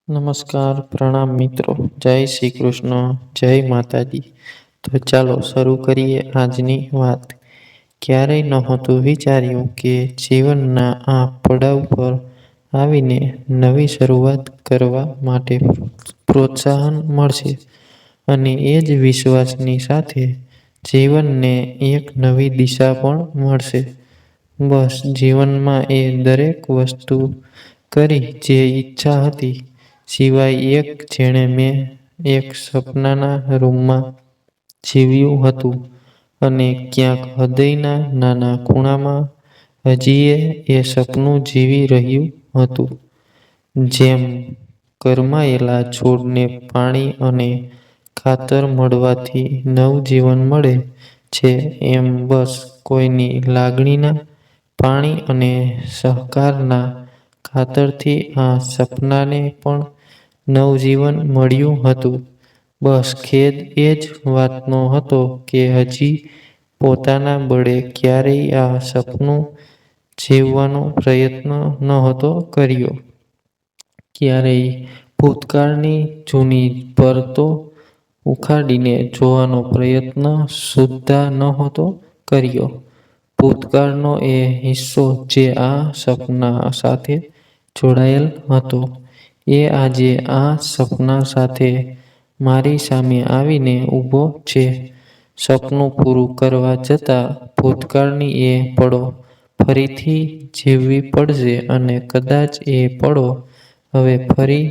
નમસ્કાર, પ્રણામ મિત્રો. જય શ્રી કૃષ્ણ, જય માતાજી. તો ચાલો શરૂ કરીએ આજની વાત. ક્યારેય નહોતું વિચાર્યું કે જીવનના આ પડાવ પર આવીને નવી શરૂઆત કરવા માટે પ્રોત્સાહન મળશે અને એ જ વિશ્વાસની સાથે જીવનને એક નવી દિશા પણ મળશે. બસ જીવનમાં એ દરેક વસ્તુ કરી જે ઈચ્છા હતી, સિવાય એક જેણે મેં એક સપનાના રૂમમાં જીવ્યું હતું અને ક્યાંક હૃદયના નાના ખૂણામાં હજીએ એ સપનું જીવી રહ્યું હતું. જેમ કરમાયેલા છોડને પાણી અને ખાતર મળવાથી નવજીવન મળે છે, એમ બસ કોઈની લાગણીના પાણી અને સહકારના ખાતરથી આ સપનાને પણ નવજીવન મળ્યું હતું. બસ ખેદ એ જ વાતનો હતો કે હજી પોતાના બળે ક્યારેય આ સપનું જીવવાનો પ્રયત્ન નહોતો કર્યો. ક્યારેય ભૂતકાળની જૂની પરતો ઉખાડીને જોવાનો પ્રયત્ન સુદ્ધાં નહોતો કર્યો. ભૂતકાળનો એ હિસ્સો જે આ સપના સાથે જોડાયેલ હતો, એ આજે આ સપના સાથે મારી સામે આવીને ઊભો છે. સપનું પૂરું કરવા જતાં ભૂતકાળની એ પળો ફરીથી જીવવી પડશે અને કદાચ એ પળો હવે ફરી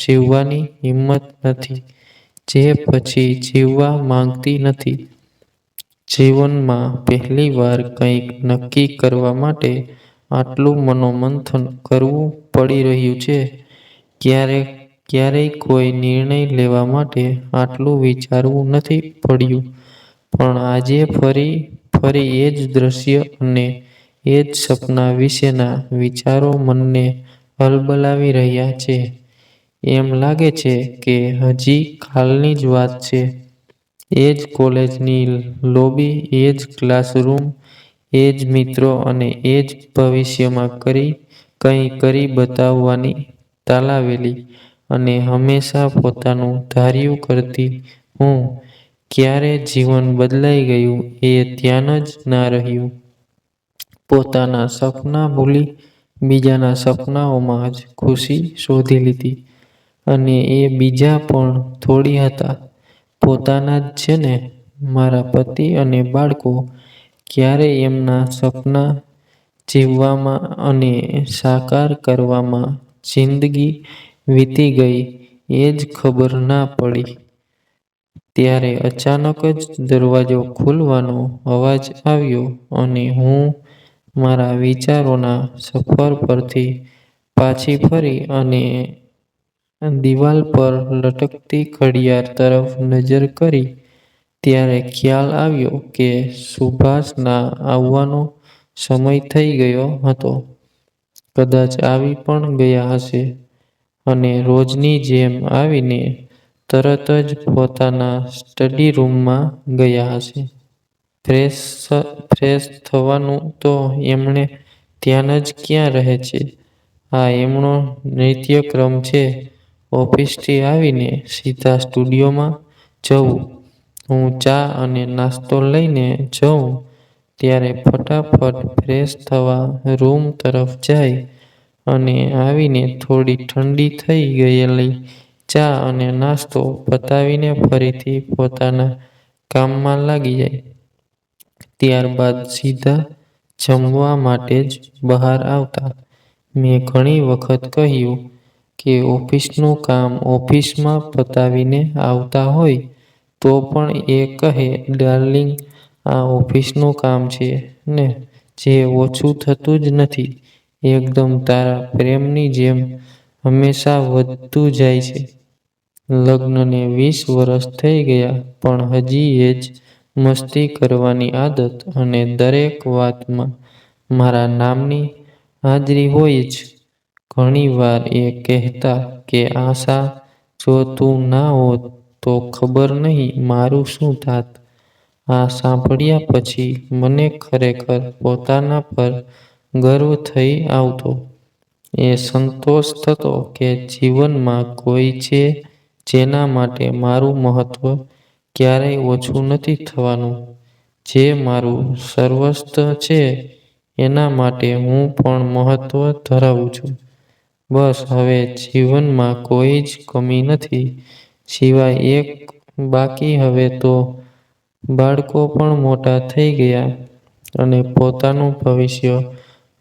જીવવાની હિંમત નથી, જે પછી જીવવા માંગતી નથી. જીવનમાં પહેલીવાર કંઈક નક્કી કરવા માટે આટલું મનોમંથન કરવું પડી રહ્યું છે. ક્યારેય કોઈ નિર્ણય લેવા માટે આટલું વિચારવું નથી પડ્યું. પણ આજે ફરી એ જ દ્રશ્ય અને એ જ સપના વિશેના વિચારો મનને હલબલાવી રહ્યા છે. એમ લાગે છે કે હજી કાલની જ વાત છે. એ જ કોલેજની લોબી, એ જ ક્લાસરૂમ, એ જ મિત્રો અને એ જ ભવિષ્યમાં કંઈ કરી બતાવવાની તાલાવેલી અને હંમેશા પોતાનું ધાર્યું કરતી હું. ક્યારે જીવન બદલાઈ ગયું એ ધ્યાન જ ના રહ્યું. પોતાના સપના ભૂલી બીજાના સપનાઓમાં જ ખુશી શોધી લીધી. અને એ બીજા પણ થોડી હતા, પોતાના જ છે ને! મારા પતિ અને બાળકો. ક્યારે એમના સપના જીવવામાં અને સાકાર કરવામાં જિંદગી વીતી ગઈ એ જ ખબર ના પડી. ત્યારે અચાનક જ દરવાજો ખુલવાનો અવાજ આવ્યો અને હું મારા વિચારોના સફર પરથી પાછી ફરી અને દિવાલ પર લટકતી ઘડિયાળ તરફ નજર કરી. ત્યારે ખ્યાલ આવ્યો કે સુભાષના આવવાનો સમય થઈ ગયો હતો. કદાચ આવી પણ ગયા હશે અને રોજની જેમ આવીને તરત જ પોતાના સ્ટડીરૂમમાં ગયા હશે. ફ્રેશ થવાનું તો એમણે ધ્યાન જ ક્યાં રહે છે. આ એમનો નિત્યક્રમ છે. ઓફિસથી આવીને સીધા સ્ટુડિયોમાં જવું. હું ચા અને નાસ્તો લઈને જઉં ત્યારે ફટાફટ ફ્રેશ થવા રૂમ તરફ જાય અને આવીને થોડી ઠંડી થઈ ગયેલી ચા અને નાસ્તો પતાવીને ફરીથી પોતાના કામમાં લાગી જાય. ત્યારબાદ સીધા જમવા માટે જ બહાર આવતા. મેં ઘણી વખત કહ્યું કે ઓફિસનું કામ ઓફિસમાં પતાવીને આવતા હોય તો પણ એ કહે, ડાર્લિંગ, આ ઓફિસનું કામ છે ને જે ઓછું થતું જ નથી. એકદમ તારા પ્રેમની જેમ હંમેશા વધતું જાય છે. લગ્નને 20 વરસ થઈ ગયા પણ હજી એ જ મસ્તી કરવાની આદત અને દરેક વાતમાં મારા નામની હાજરી હોય જ. ઘણીવાર એ કહેતા કે આશા, જો તું ના હોત તો ખબર નહીં મારું શું થાત. આ સાંભળ્યા પછી મને ખરેખર પોતાના પર ગર્વ થઈ આવતો. એ સંતોષ થતો કે જીવનમાં કોઈ છે જેના માટે મારું મહત્વ ક્યારેય ઓછું નથી થવાનું. જે મારું સર્વસ્વ છે એના માટે હું પણ મહત્વ ધરાવું છું. બસ હવે જીવનમાં કોઈ જ કમી નથી, સિવાય એક બાકી. હવે તો બાળકો પણ મોટા થઈ ગયા અને પોતાનું ભવિષ્ય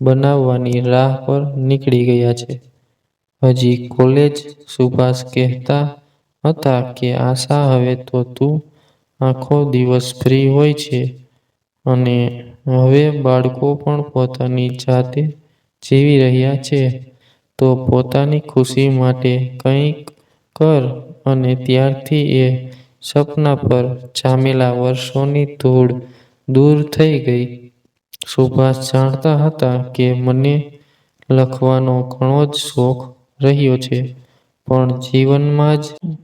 બનાવવાની રાહ પર નીકળી ગયા છે. હજી કોલેજ. સુભાષ કહેતા હતા કે આશા, હવે તો તું આખો દિવસ ફ્રી હોય છે અને હવે બાળકો પણ પોતાની જાતે જીવી રહ્યા છે. તો પોતાની ખુશી માટે કંઈક કર. અને ત્યારથી એ સપના પર જામેલા વર્ષોની ધૂળ દૂર થઈ ગઈ. સુભાષ જાણતા હતા કે મને લખવાનો ઘણો જ શોખ રહ્યો છે, પણ જીવનમાં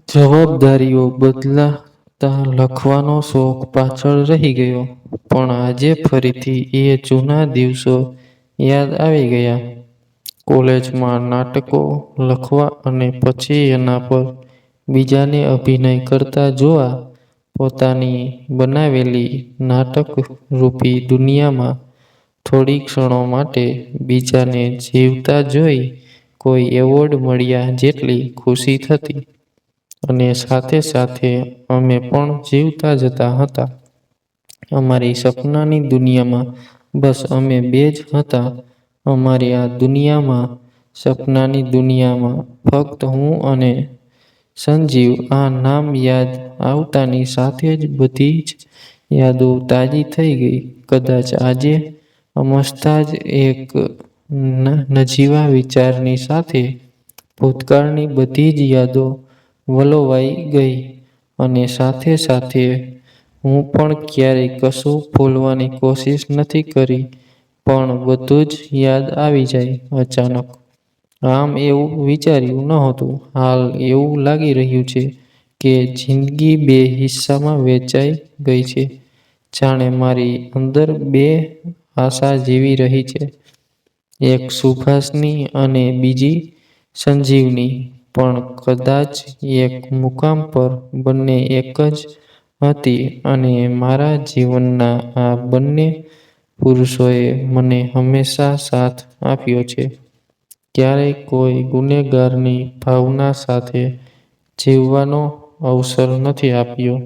જવાબદારીઓ બદલાતા લખવાનો શોખ પાછળ રહી ગયો. પણ આજે ફરીથી એ જૂના દિવસો યાદ આવી ગયા. કોલેજમાં નાટકો લખવા અને પછી એના પર બીજાને અભિનય કરતા જોવા. પોતાની બનાવેલી નાટકરૂપી દુનિયામાં થોડી ક્ષણો માટે બીજાને જીવતા જોઈ કોઈ એવોર્ડ મળ્યા જેટલી ખુશી થતી. અને સાથે સાથે અમે પણ જીવતા જતા હતા અમારી સપનાની દુનિયામાં. બસ અમે બે જ હતા અમારી આ દુનિયામાં, સપનાની દુનિયામાં. ફક્ત હું અને સંજીવ. આ નામ યાદ આવતાની સાથે જ બધી જ યાદો તાજી થઈ ગઈ. કદાચ આજે સમજતા જ એક નજીવા વિચારની સાથે ભૂતકાળની બધી જ યાદો વલોવાઈ ગઈ. અને સાથે સાથે હું પણ ક્યારેય કશું ભૂલવાની કોશિશ નથી કરી, પણ બધું જ યાદ આવી જાય અચાનક. આમ એવું વિચાર્યું નહોતું. હાલ એવું લાગી રહ્યું છે કે જિંદગી બે હિસ્સામાં વહેંચાઈ ગઈ છે. જાણે મારી અંદર બે આશા જીવી રહી છે, એક સુભાષની અને બીજી સંજીવની. પણ કદાચ એક મુકામ પર બંને એક જ હતી. અને મારા જીવનના આ બંને પુરુષોએ મને હંમેશા સાથ આપ્યો છે. ક્યારેય કોઈ ગુનેગારની ભાવના સાથે જીવવાનો અવસર નથી આપ્યો.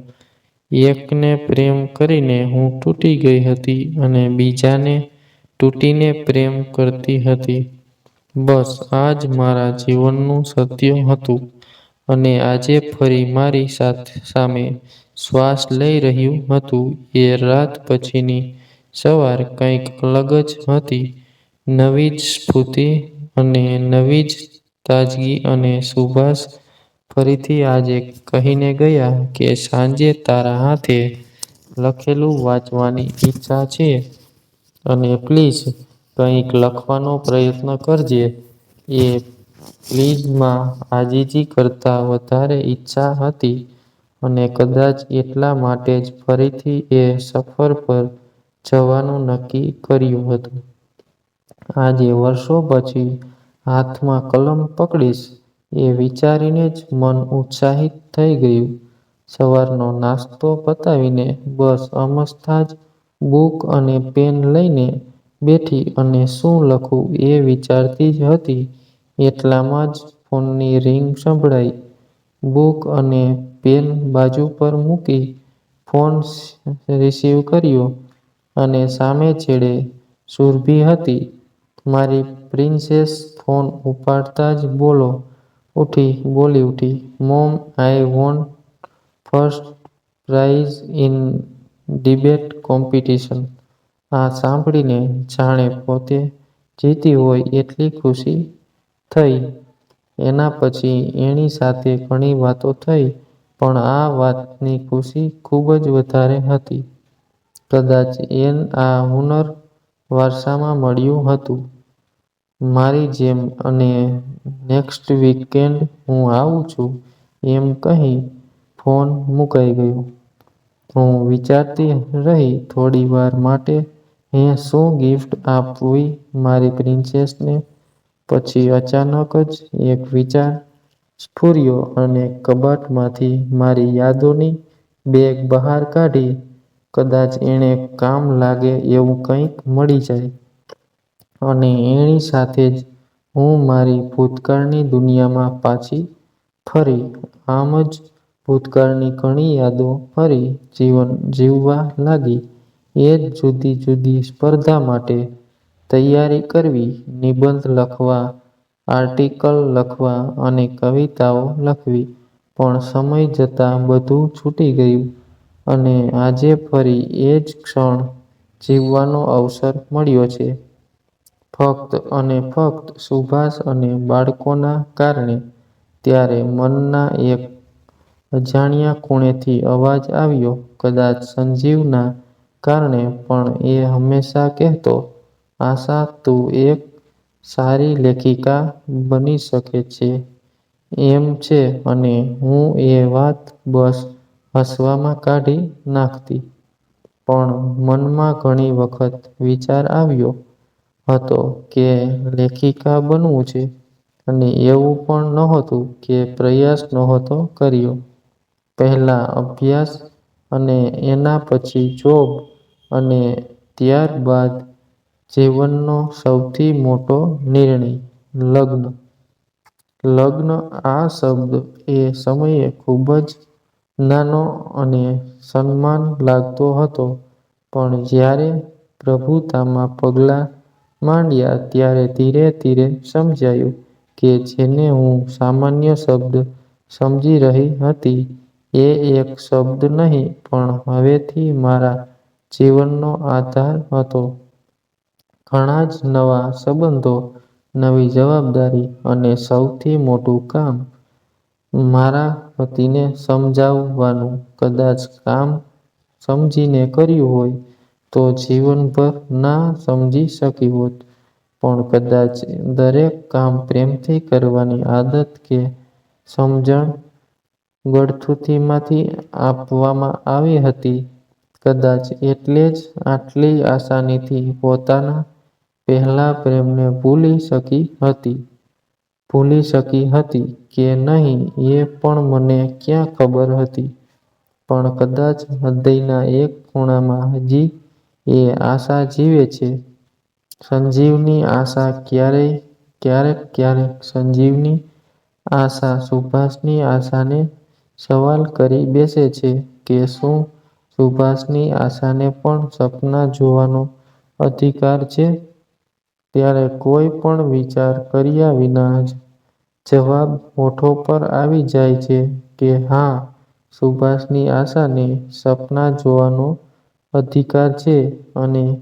એકને પ્રેમ કરીને હું તૂટી ગઈ હતી અને બીજાને તૂટીને પ્રેમ કરતી હતી. બસ આ જ મારા જીવનનું સત્ય હતું. અને આજે ફરી મારી સામે શ્વાસ લઈ રહ્યું હતું. એ રાત પછીની સવાર કંઈક અલગ જ હતી. નવી જ સ્ફૂર્તિ અને નવી જ તાજગી. અને સુભાષ ફરીથી આજે કહીને ગયા કે સાંજે તારા હાથે લખેલું વાંચવાની ઈચ્છા છે અને પ્લીઝ કંઈક લખવાનો પ્રયત્ન કરજે. એ પ્લીઝમાં આજીજી કરતાં વધારે ઈચ્છા હતી. અને કદાચ એટલા માટે જ ફરીથી એ સફર પર જવાનું નક્કી કર્યું હતું. આજે વર્ષો પછી હાથમાં કલમ પકડીશ એ વિચારીને જ મન ઉત્સાહિત થઈ ગયું. સવારનો નાસ્તો પતાવીને બસ અમસ્તા જ બુક અને પેન લઈને બેઠી અને શું લખું એ વિચારતી જ હતી. એટલામાં જ ફોનની રિંગ સંભળાઈ. બુક અને પેન બાજુ પર મૂકી ફોન રિસીવ કર્યો અને સામે છેડે સુરભી હતી. મારી પ્રિન્સેસ. ફોન ઉપાડતા જ બોલી ઉઠી, mom, I want first prize in debate competition. આ સાંભળીને જાણે પોતે જીતી હોય એટલી ખુશી થઈ. એના પછી એની સાથે ઘણી વાતો થઈ, પણ આ વાતની ખુશી ખૂબ જ વધારે હતી. કદાચ આ હુનર વારસામાં મળ્યું હતું મારી જેમ. અને નેક્સ્ટ વીકેન્ડ હું આવું છું એમ કહી ફોન મુકાઈ ગયો. હું વિચારતી રહી થોડી વાર માટે, શું ગિફ્ટ આપવી મારી પ્રિન્સેસને. પછી અચાનક જ એક વિચાર સ્ફુર્યો અને કબાટમાંથી મારી યાદોની બેગ બહાર કાઢી. કદાચ એણે કામ લાગે એવું કંઈક મળી જાય. અને એની સાથે જ હું મારી ભૂતકાળની દુનિયામાં પાછી ફરી. આમ જ ભૂતકાળની ઘણી યાદો ફરી જીવન જીવવા લાગી. એ જ જુદી જુદી સ્પર્ધા માટે તૈયારી કરવી, નિબંધ લખવા, આર્ટિકલ લખવા અને કવિતાઓ લખવી. પણ સમય જતાં બધું છૂટી ગયું અને આજે ફરી એ જ ક્ષણ જીવવાનો અવસર મળ્યો છે. ફક્ત અને ફક્ત સુભાષ અને બાળકોના કારણે. ત્યારે મનના એક અજાણ્યા ખૂણેથી અવાજ આવ્યો, કદાચ સંજીવના કારણે, પણ એ હંમેશા કહેતો, "આશા, તું એક સારી લેખિકા બની શકે છે એમ છે." અને હું એ વાત બસ હસવામાં કાઢી નાખતી. પણ મનમાં ઘણી વખત વિચાર આવ્યો હતો કે લેખિકા બનવું છે. અને એવું પણ નહોતું કે પ્રયાસ નહોતો કર્યો. પહેલા અભ્યાસ અને એના પછી જોબ અને ત્યારબાદ જીવનનો સૌથી મોટો નિર્ણય, લગ્ન. લગ્ન આ શબ્દ એ સમયે ખૂબ જ નાનો અને સન્માન લાગતો હતો. પણ જ્યારે પ્રભુતામાં પગલાં માંડ્યા ત્યારે ધીરે ધીરે સમજાયું કે જેને હું સામાન્ય શબ્દ સમજી રહી હતી એ એક શબ્દ નહીં પણ હવેથી મારા જીવનનો આધાર હતો. ઘણા જ નવા સંબંધો, નવી જવાબદારી અને સૌથી મોટું કામ, મારા પતિને સમજાવવાનું. કદાચ કામ સમજીને કર્યું હોય તો જીવનભર ના સમજી શકી હોત. પણ કદાચ દરેક કામ પ્રેમથી કરવાની આદત કે સમજણ ગળથૂથીમાંથી આપવામાં આવી હતી. કદાચ એટલે જ આટલી આસાનીથી પોતાના પહેલા પ્રેમને ભૂલી શકી હતી કે નહીં એ પણ મને ક્યાં ખબર હતી. પણ કદાચ હૃદયના એક ખૂણામાં હજી એ આશા જીવે છે. સંજીવની આશા. ક્યારેક સંજીવની આશા સુભાષની આશાને સવાલ કરી બેસે છે કે શું સુભાષની આશાને પણ સપના જોવાનો અધિકાર છે? ત્યારે કોઈ પણ વિચાર કર્યા વિના જ જવાબ હોઠો પર આવી જાય છે કે હા, સુભાષની આશાને સપના જોવાનો અધિકાર છે અને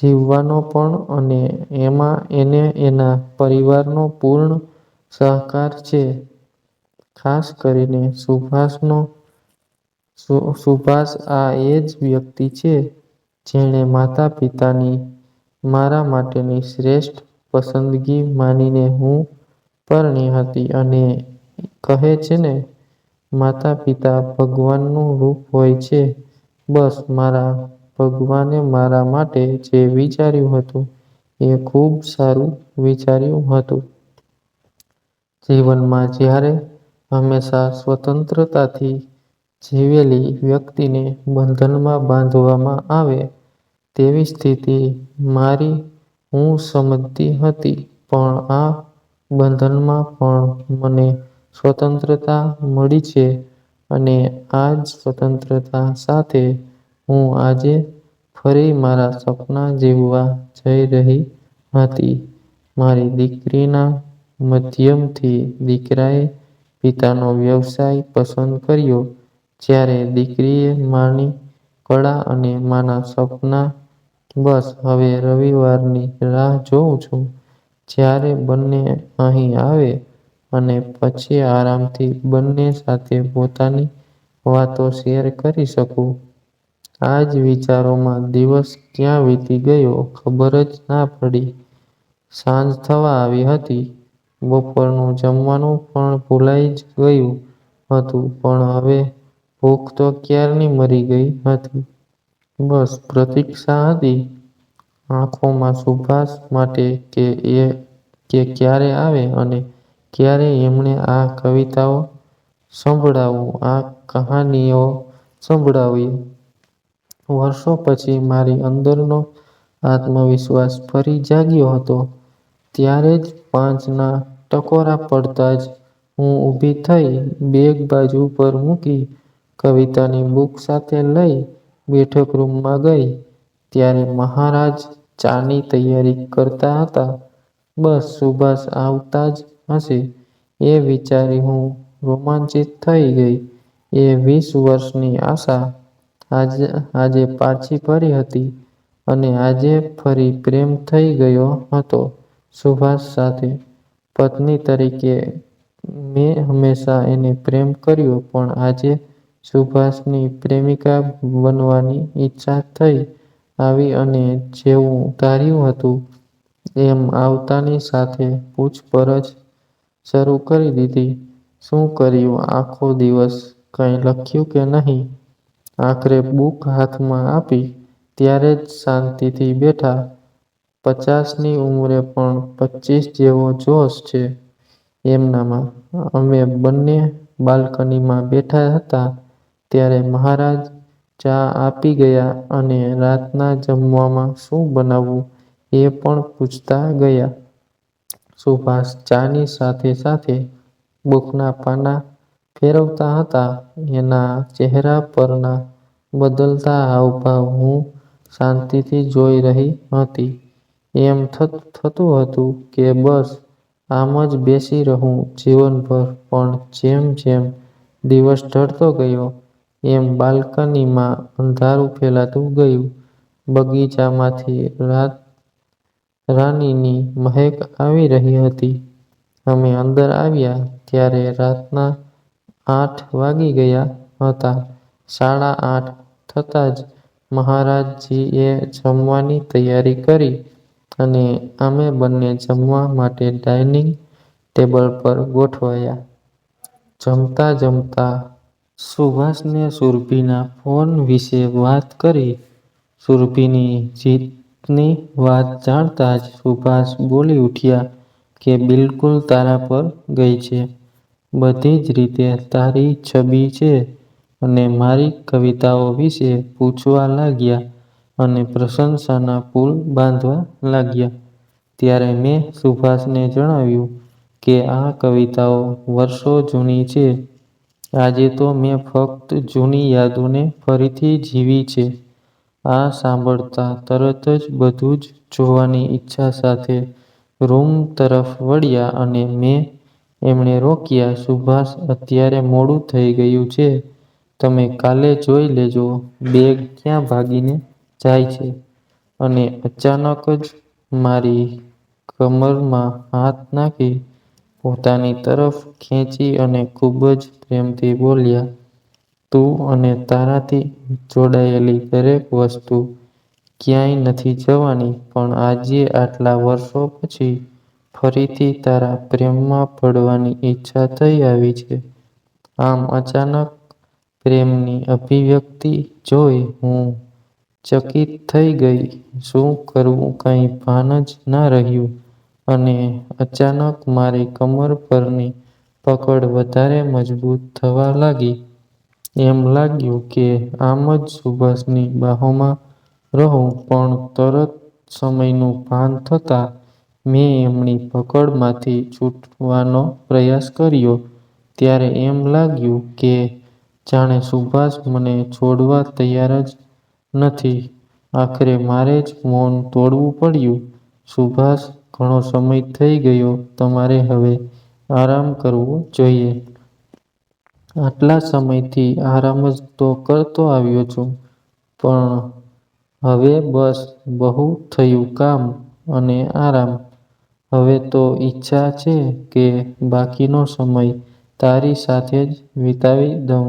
જીવવાનો પણ. અને એમાં એને એના પરિવારનો પૂર્ણ સહકાર છે. ખાસ કરીને સુભાષ આ એ જ વ્યક્તિ છે જેણે માતા-પિતાની મારા માટેની શ્રેષ્ઠ પસંદગી માનીને હું પરણી હતી. અને કહે છે ને, માતા-પિતા ભગવાનનું રૂપ હોય છે. બસ મારા ભગવાને મારા માટે જે વિચાર્યું હતું એ ખૂબ સારું વિચાર્યું હતું. જીવનમાં જ્યારે હંમેશા સ્વતંત્રતાથી જીવેલી વ્યક્તિને બંધનમાં બાંધવામાં આવે તેવી સ્થિતિ મારી હું સમજતી હતી. પણ આ બંધનમાં પણ મને સ્વતંત્રતા મળી છે અને આ જ સ્વતંત્રતા સાથે હું આજે ફરી મારા સપના જીવવા જઈ રહી હતી. મારી દીકરીના માધ્યમથી દીકરાએ પિતાનો વ્યવસાય પસંદ કર્યો જ્યારે દીકરીએ માની કળા અને માના સપના. બસ હવે રવિવારની રાહ જોઉં છું જ્યારે બંને અહીં આવે અને પછી આરામથી બંને સાથે પોતાની વાતો શેર કરી શકું. આ જ વિચારોમાં દિવસ ક્યાં વીતી ગયો ખબર જ ના પડી. સાંજ થવા આવી હતી. બપોરનું જમવાનું પણ ભૂલાઈ જ ગયું હતું. પણ હવે ભૂખ તો ક્યારની મરી ગઈ હતી. બસ પ્રતીક્ષા હતી આંખોમાં સુભાષ માટે કે એ કે ક્યારે આવે અને ક્યારે એમણે આ કવિતાઓ સંભળાવું, આ કહાનીઓ સંભળાવી. વર્ષો પછી મારી અંદરનો આત્મવિશ્વાસ ફરી જાગ્યો હતો. ત્યારે જ 5ના ટકોરા પડતા જ હું ઊભી થઈ, બેગ બાજુ પર મૂકી, કવિતાની બુક સાથે લઈ બેઠક રૂમમાં ગઈ. ત્યારે મહારાજ ચાની તૈયારી કરતા હતા. બસ સુભાષ આવતા જ હશે એ વિચારી હું રોમાંચિત થઈ ગઈ. એ 20 વર્ષની આશા આજે પાછી ફરી હતી અને આજે ફરી પ્રેમ થઈ ગયો હતો સુભાષ સાથે. પત્ની તરીકે મેં હંમેશા એને પ્રેમ કર્યો, પણ આજે સુભાષની પ્રેમિકા બનવાની ઈચ્છા થઈ આવી અને જેવું ધાર્યું હતું એમ આવતાની સાથે પૂછપરછ શરૂ કરી દીધી. શું કર્યું આખો દિવસ? કંઈ લખ્યું કે નહીં? આખરે બુક હાથમાં આપી ત્યારે જ શાંતિથી બેઠા. 50ની ઉંમરે પણ 25 જેવો જોશ છે એમનામાં. અમે બંને બાલ્કનીમાં બેઠા હતા ત્યારે મહારાજ ચા આપી ગયા અને રાતના જમવામાં શું બનાવવું એ પણ પૂછતા ગયા. સુભાષ ચાની સાથે સાથે બુકના પાનાં ફેરવતા હતા. એના ચહેરા પરના બદલતા હાવભાવ હું શાંતિથી જોઈ રહી હતી. એમ થતું હતું કે બસ આમ જ બેસી રહું જીવનભર. પણ જેમ જેમ દિવસ ઢળતો ગયો એમ બાલ્કનીમાં અંધારું ફેલાતું ગયું. બગીચામાંથી રાતરાણીની મહેક આવી રહી હતી. અમે અંદર આવ્યા ત્યારે રાતના 8 વાગી ગયા હતા. 8:30 થતાં જ મહારાજજીએ જમવાની તૈયારી કરી અને અમે બંને જમવા માટે ડાઇનિંગ ટેબલ પર ગોઠવાયા. જમતા જમતા સુભાષને સુરભીના ફોન વિશે વાત કરી. સુરભીની જીદની વાત જાણતા જ સુભાષ બોલી ઉઠ્યા કે બિલકુલ તારા પર ગઈ છે. બધી જ રીતે તારી છબી છે અને મારી કવિતાઓ વિશે પૂછવા લાગ્યા અને પ્રશંસાના પુલ બાંધવા લાગ્યા. ત્યારે મેં સુભાષને જણાવ્યું કે આ કવિતાઓ વર્ષો જૂની છે. આજે તો મેં ફક્ત જૂની યાદોને ફરીથી જીવી છે. આ સાંભળતા તરત જ બધું જ જોવાની ઈચ્છા સાથે રૂમ તરફ વળ્યા અને મેં એમને રોક્યા. સુભાષ અત્યારે મોડું થઈ ગયું છે. તમે કાલે જોઈ લેજો બેગ ક્યાં ભાગીને જાય છે. અને અચાનક જ મારી કમરમાં હાથ નાખી પોતાની તરફ ખેંચી અને ખૂબ જ પ્રેમથી બોલ્યા, તું અને તારાથી જોડાયેલી દરેક વસ્તુ ક્યાંય નથી જવાની. પણ આજે આટલા વર્ષો પછી ફરીથી તારા પ્રેમમાં પડવાની ઈચ્છા થઈ આવી છે. આમ અચાનક પ્રેમની અભિવ્યક્તિ જોઈ હું ચકિત થઈ ગઈ. શું કરવું કંઈ ભાન જ ના રહ્યું અને અચાનક મારી કમર પરની પકડ વધારે મજબૂત થવા લાગી. એમ લાગ્યું કે આમ જ સુભાષની બાહોમાં રહું. પણ તરત સમયનું ભાન થતાં મેં એમની પકડમાંથી છૂટવાનો પ્રયાસ કર્યો. ત્યારે એમ લાગ્યું કે જાણે સુભાષ મને છોડવા તૈયાર જ નથી. આખરે મારે જ મૌન તોડવું પડ્યું. સુભાષ, ઘણો સમય થઈ ગયો. તમારે હવે આરામ કરવો જોઈએ. આટલા સમયથી આરામ જ તો કરતો આવ્યો છું. પણ હવે બસ બહુ થયું કામ અને આરામ. હવે તો ઈચ્છા છે કે બાકીનો સમય તારી સાથે જ વિતાવી દઉં.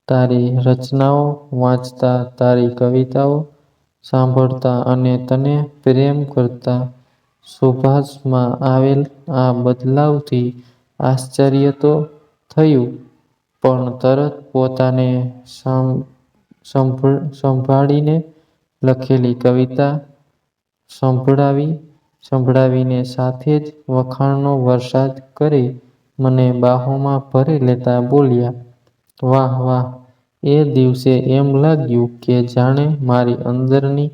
તારી રચનાઓ વાંચતા, તારી કવિતાઓ સાંભળતા અને તને પ્રેમ કરતા. સુભાષમાં આવેલ આ બદલાવથી આશ્ચર્ય તો થયું, પણ તરત પોતાને સંભાળીને લખેલી કવિતા સંભળાવી. સંભળાવીને સાથે જ વખાણનો વરસાદ કરી મને બાહોમાં ભરી લેતા બોલ્યા, "વાહ વાહ." એ દિવસે એમ લાગ્યું કે જાણે મારી અંદરની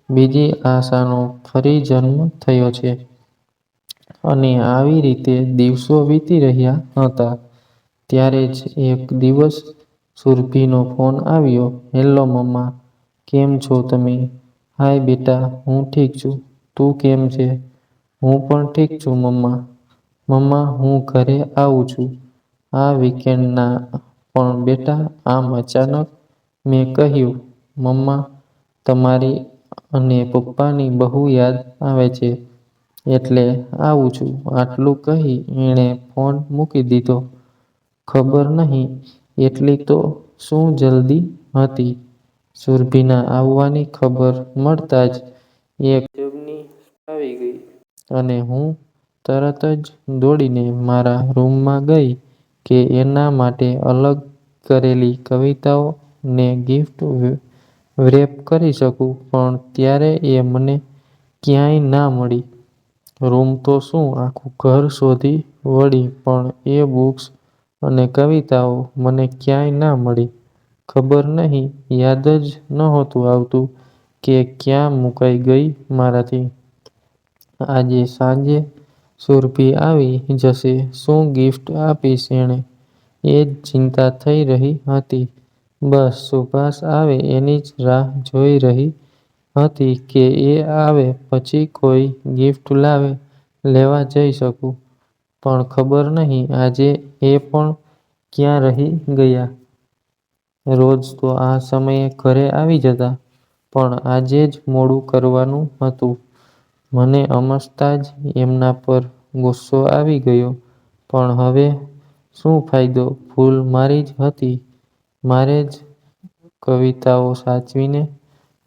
બીજી આશાનો ફરી જન્મ થયો છે. અને આવી રીતે દિવસો વીતી રહ્યા હતા. ત્યારે જ એક દિવસ સુરભીનો ફોન આવ્યો. "હેલો મમ્મા, કેમ છો તમે?" "હાય બેટા, હું ઠીક છું. તું કેમ છે?" "હું પણ ઠીક છું મમ્મા." "મમ્મા, હું ઘરે આવું છું આ વીકેન્ડના." "પણ બેટા, આમ અચાનક?" મેં કહ્યું, "મમ્મા, તમારી અને પપ્પાની બહુ યાદ આવે છે. એટલે આવું છું." આટલું કહી એણે ફોન મૂકી દીધો. ખબર નહીં એટલી તો શું જલ્દી હતી. સુરભીના આવવાની ખબર મળતા જ એક ગજબની આવી ગઈ. અને હું તરત જ દોડીને મારા રૂમમાં ગઈ કે એના માટે અલગ કરેલી કવિતાઓ ને ગિફ્ટ વ્રેપ કરી શકું. પણ ત્યારે એ મને ક્યાંય ના મળી. રૂમ તો શું, આખું ઘર શોધી વળી પણ એ બુક્સ અને કવિતાઓ મને ક્યાંય ના મળી. ખબર નહીં, યાદ જ નહોતું આવતું કે ક્યાં મુકાઈ ગઈ મારાથી. આજે સાંજે સુરભી આવી જશે. શું ગિફ્ટ આપીશ એને? એ જ ચિંતા થઈ રહી હતી. બસ સુભાષ આવે એની જ રાહ જોઈ રહી હતી કે એ આવે પછી કોઈ ગિફ્ટ લેવા જઈ શકું. પણ ખબર નહીં આજે એ પણ ક્યાં રહી ગયા. રોજ તો આ સમયે ઘરે આવી જતા, પણ આજે જ મોડું કરવાનું હતું. મને અમસ્તા જ એમના પર ગુસ્સો આવી ગયો. પણ હવે શું ફાયદો? ભૂલ મારી જ હતી. મારે જ કવિતાઓ સાચવીને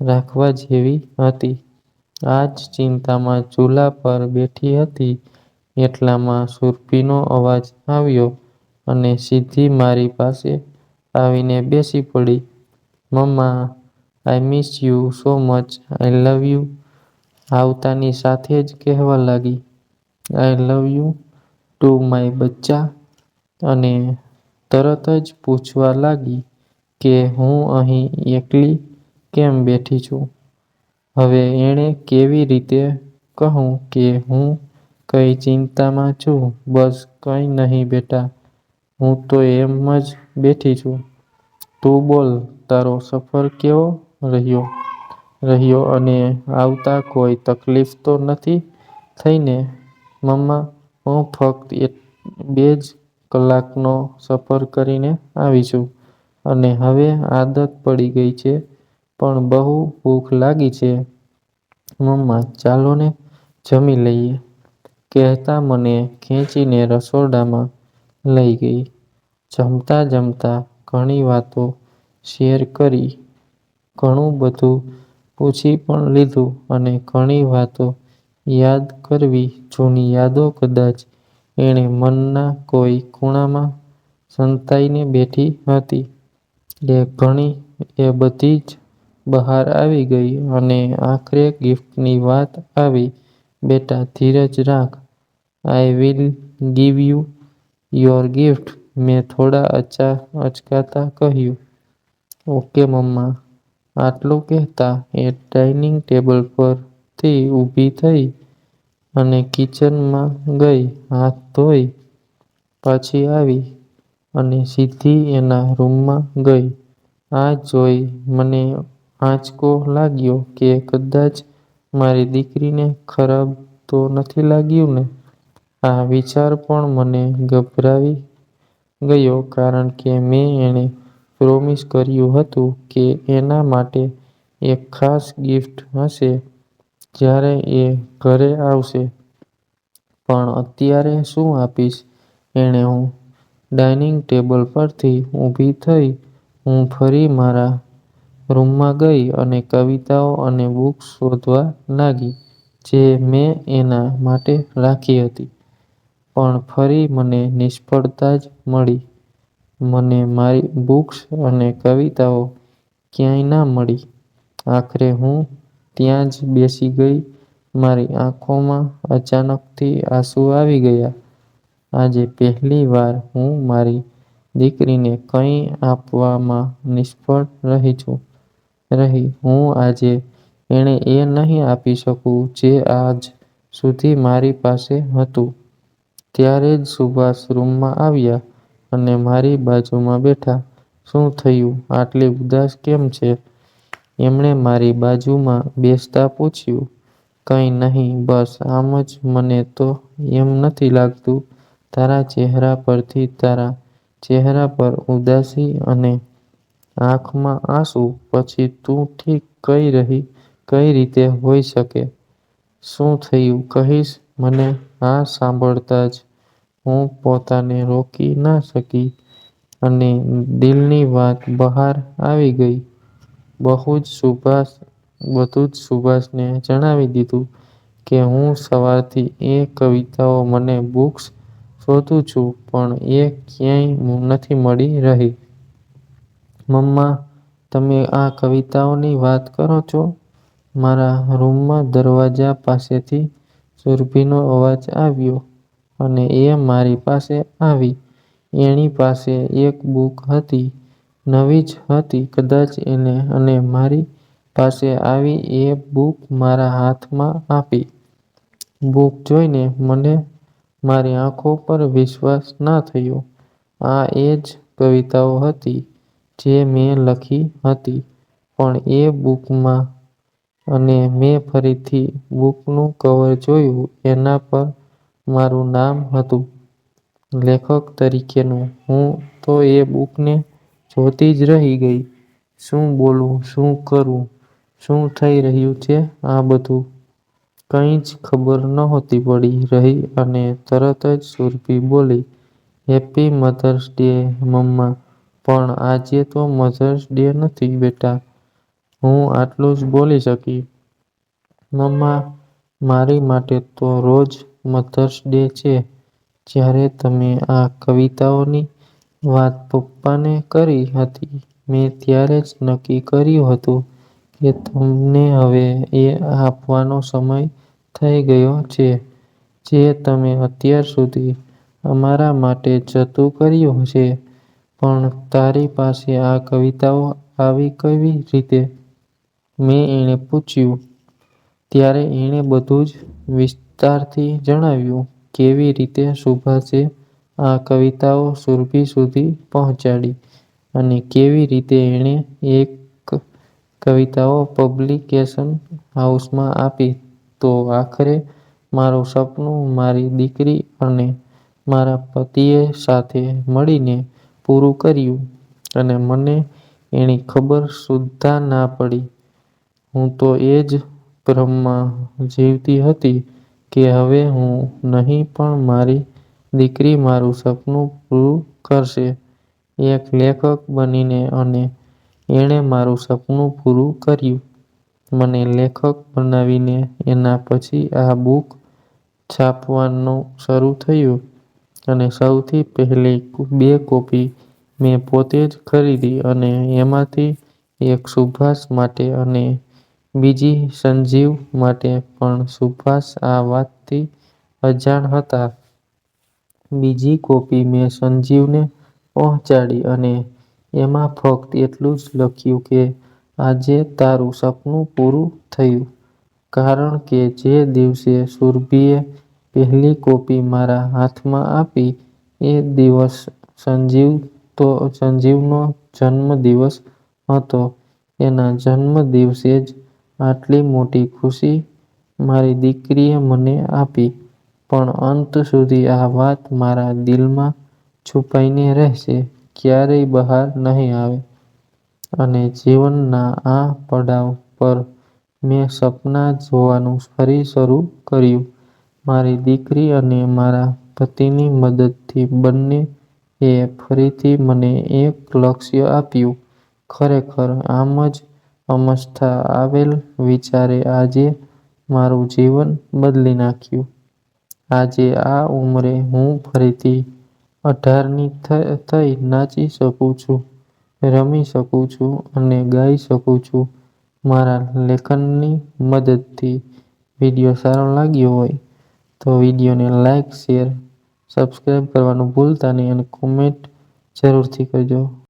રાખવા જેવી હતી. આ જ ચિંતામાં ચૂલા પર બેઠી હતી એટલામાં સુરભીનો અવાજ આવ્યો અને સીધી મારી પાસે આવીને બેસી પડી. "Mamma, I miss you so much. I love you." આવતાની સાથે જ કહેવા લાગી, "I love you too my બચ્ચા." અને તરત જ પૂછવા લાગી કે હું અહીં એકલી કેમ બેઠી છું. હવે એણે કેવી રીતે કહું કે હું કઈ ચિંતામાં છું? "બસ કંઈ નહીં બેટા, હું તો એમ જ બેઠી છું. તું બોલ, તારો સફર કેવો રહ્યો અને આવતા કોઈ તકલીફ તો નથી થઈ ને?" "મમ્મા, હું ફક્ત 2 જ કલાકનો સફર કરીને આવી છું અને હવે આદત પડી ગઈ છે. પણ બહુ ભૂખ લાગી છે મમ્મા, ચાલો ને જમી લઈએ." કહેતા મને ખેંચીને રસોડામાં લઈ ગઈ. જમતા જમતા ઘણી વાતો શેર કરી, ઘણું બધું પૂછી પણ લીધું અને ઘણી વાતો યાદ કરવી. જૂની યાદો કદાચ એણે મનના કોઈ ખૂણામાં સંતાઈને બેઠી હતી. એ બધી જ બહાર આવી ગઈ અને આખરે ગિફ્ટની વાત આવી. "બેટા, ધીરજ રાખ. I will give you your gift." મેં થોડા અચકાતા કહ્યું, "ઓકે મમ્મા." આટલું કહેતા એ ડાઇનિંગ ટેબલ પરથી ઊભી થઈ અને કિચનમાં ગઈ. હાથ ધોઈ પાછી આવી અને સીધી એના રૂમમાં ગઈ. આ જોઈ મને આંચકો લાગ્યો કે કદાચ મારી દીકરીને ખરાબ તો નથી લાગ્યું ને? આ વિચાર પણ મને ગભરાવી ગયો કારણ કે મેં એને પ્રોમિસ કર્યું હતું કે એના માટે એક ખાસ ગિફ્ટ હશે જ્યારે એ ઘરે આવશે. પણ અત્યારે શું આપીશ એને હું? ડાઇનિંગ ટેબલ પરથી ઊભી થઈ હું ફરી મારા રૂમમાં ગઈ અને કવિતાઓ અને બુક્સ શોધવા લાગી જે મેં એના માટે રાખી હતી. પણ ફરી મને નિષ્ફળતા જ મળી. મને મારી બુક્સ અને કવિતાઓ ક્યાંય ના મળી. આખરે હું ત્યાં જ બેસી ગઈ મારી આંખોમાં અચાનકથી આંસુ આવી ગયા. આજે પહેલી વાર હું મારી દીકરીને કંઈ આપવામાં નિષ્ફળ રહી. હું આજે એને એ નહીં આપી શકું જે આજ સુધી મારી પાસે હતું. ત્યારે જ સુભાષ રૂમમાં આવ્યા અને મારી બાજુમાં બેઠા. "શું થયું? આટલી ઉદાસ કેમ છે?" એમણે મારી બાજુમાં બેસતા પૂછ્યું. "કંઈ નહીં, બસ આમ જ. મને તો એમ નથી લાગતું તારા ચહેરા પરથી તારા ચહેરા પર ઉદાસી અને આંખમાં આંસુ પછી તું ઠીક કઈ રીતે હોઈ શકે? શું થયું કહીશ મને?" આ સાંભળતા જ હું પોતાને રોકી ના શકી અને દિલની વાત બહાર આવી ગઈ. બધું જ સુભાષને જણાવી દીધું કે હું સવારથી એ કવિતાઓ મને બુક્સ શોધું છું પણ એ ક્યાંય નથી મળી રહી. "મમ્મા, તમે આ કવિતાઓની વાત કરો છો?" મારા રૂમમાં દરવાજા પાસેથી સુરભીનો અવાજ આવ્યો અને એ મારી પાસે આવી. એની પાસે એક બુક હતી. નવી જ હતી કદાચ અને મારી પાસે આવી એ બુક મારા હાથમાં આપી. બુક જોઈને મને મારી આંખો પર વિશ્વાસ ના થયો. આ એ જ કવિતાઓ હતી જે મેં લખી હતી પણ એ બુકમાં. અને મેં ફરીથી બુકનું કવર જોયું. એના પર મારું નામ હતું, લેખક તરીકેનું. હું તો એ બુકને જોતી જ રહી ગઈ. શું બોલું, શું કરું, શું થઈ રહ્યું છે આ બધું? કંઈ જ ખબર નહોતી પડી રહી અને તરત જ સુરભી બોલી, "હેપી મધર્સ ડે મમ્મા." "પણ આજે તો મધર્સ ડે નથી બેટા." હું આટલું જ બોલી શકી. "મમ્મા, મારી માટે તો રોજ મધર્સ ડે છે." જ્યારે તમે આ કવિતાઓની વાત પપ્પાને કરી હતી મેં ત્યારે જ નક્કી કર્યું હતું કે તમને હવે એ આપવાનો સમય થઈ ગયો છે જે તમે અત્યાર સુધી અમારા માટે જતું કર્યું છે. "પણ તારી પાસે આ કવિતાઓ આવી કેવી રીતે?" મેં એને પૂછ્યું. ત્યારે એણે બધું જ વિસ્તારથી જણાવ્યું. કેવી રીતે સુભાષે આ કવિતાઓ સુરભી સુધી પહોંચાડી અને કેવી રીતે એણે એ કવિતાઓ પબ્લિકેશન હાઉસમાં આપી. તો આખરે મારું સપનું મારી દીકરી અને મારા પતિએ સાથે મળીને પૂરું કર્યું અને મને એની ખબર સુદ્ધાં ના પડી. હું તો એ જ ભ્રમમાં જીવતી હતી કે હવે હું નહીં પણ મારી દીકરી મારું સપનું પૂરું કરશે એક લેખક બનીને અને એણે મારું સપનું પૂરું કર્યું. મને લેખક બનાવીને. એના પછી આ બુક છાપવાનું શરૂ થયું અને સૌથી પહેલી 2 કોપી મેં પોતે જ ખરીદી અને એમાંથી એક સુભાષ માટે અને બીજી સંજીવ માટે. પણ સુભાષ આ વાતથી અજાણ હતા. બીજી કોપી મેં સંજીવને પહોંચાડી અને એમાં ફક્ત એટલું જ લખ્યું કે આજે તારું સપનું પૂરું થયું. કારણ કે જે દિવસે સુરભીએ પહેલી કોપી મારા હાથમાં આપી એ દિવસ સંજીવનો જન્મદિવસ હતો. એના જન્મદિવસે જ આટલી મોટી ખુશી મારી દીકરીએ મને આપી. પણ અંત સુધી આ વાત મારા દિલમાં છુપાઈને રહેશે, ક્યારેય બહાર નહીં આવે. અને જીવનના આ પડાવ પર મેં સપનાં જોવાનું ફરી શરૂ કર્યું. મારી દીકરી અને મારા પતિની મદદથી બંને એ ફરીથી મને એક લક્ષ્ય આપ્યું. ખરેખર આમ જ અમસ્તા આવેલ વિચારે આજે મારું જીવન બદલી નાખ્યું. આજે આ ઉંમરે હું ફરીથી 18ની થઈ નાચી શકું છું, રમી શકું છું અને ગાઈ શકું છું મારા લેખનની મદદથી. વિડીયો સારો લાગ્યો હોય તો વિડીયોને લાઈક, શેર, સબસ્ક્રાઈબ કરવાનું ભૂલતા નહીં અને કોમેન્ટ જરૂરથી કરજો.